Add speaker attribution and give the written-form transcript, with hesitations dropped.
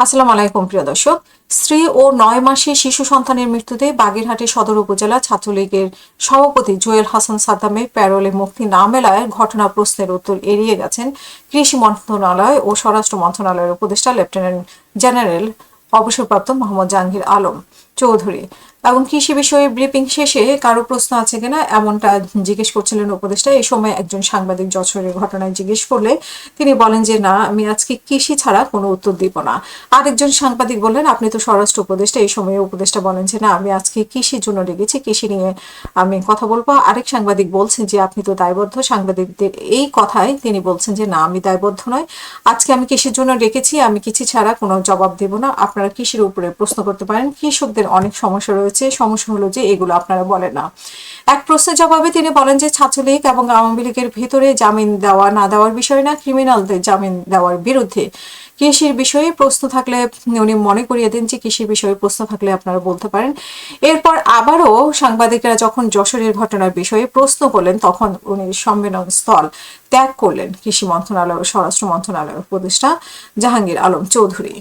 Speaker 1: আসসালামু আলাইকুম প্রিয় দর্শক। স্ত্রী ও ৯ মাসের শিশু সন্তানের মৃত্যুতে বাগেরহাটের সদর উপজেলা ছাত্রলীগের সভাপতি জুয়েল হাসান সাদ্দামের প্যারোলে মুক্তি না মেলায় ঘটনা প্রশ্নের উত্তর এড়িয়ে গেছেন কৃষি মন্ত্রণালয় ও স্বরাষ্ট্র মন্ত্রণালয়ের উপদেষ্টা লেফটেন্যান্ট জেনারেল অবসরপ্রাপ্ত মোহাম্মদ জাহাঙ্গীর আলম চৌধুরী। এবং কৃষি বিষয়ে ব্রিফিং শেষে কারো প্রশ্ন আছে কিনা এমনটা জিজ্ঞেস করছিলেন উপদেষ্টা। এই সময় একজন সাংবাদিক যশোরের ঘটনায় জিজ্ঞেস করলে তিনি বলেন যে না, আমি আজকে কৃষি ছাড়া কোনো উত্তর দিব না। আরেকজন সাংবাদিক বললেন আপনি তো স্বরাষ্ট্র উপদেষ্টা। এই সময়ে উপদেষ্টা বলেন যে না, আমি আজকে কৃষির জন্য লেগেছি, কৃষি নিয়ে আমি কথা বলবো। আরেক সাংবাদিক বলছেন যে আপনি তো দায়বদ্ধ। সাংবাদিকদের এই কথায় তিনি বলছেন যে না, আমি দায়বদ্ধ নয়, আজকে আমি কৃষির জন্য রেখেছি, আমি কৃষি ছাড়া কোনো জবাব দেব না। আপনারা কৃষির উপরে প্রশ্ন করতে পারেন, কৃষকদের অনেক সমস্যা রয়েছে, সমস্যা হলো যে এগুলো আপনারা বলেন না। এক প্রশ্নের জবাবে তিনি বলেন যে ছাত্রলীগ এবং আওয়ামী লীগের ভেতরে জামিন দেওয়া না দেওয়ার বিষয় না, ক্রিমিনালদের জামিন দেওয়ার বিরুদ্ধে। কৃষির বিষয়ে প্রশ্ন থাকলে উনি মনে করিয়ে দেন যে কৃষির বিষয়ে প্রশ্ন থাকলে আপনারা বলতে পারেন। এরপর আবারও সাংবাদিকরা যখন যশোরের ঘটনার বিষয়ে প্রশ্ন করলেন তখন উনি সম্মেলন স্থল ত্যাগ করলেন কৃষি মন্ত্রণালয় ও স্বরাষ্ট্র মন্ত্রণালয়ের উপদেষ্টা জাহাঙ্গীর আলম চৌধুরী।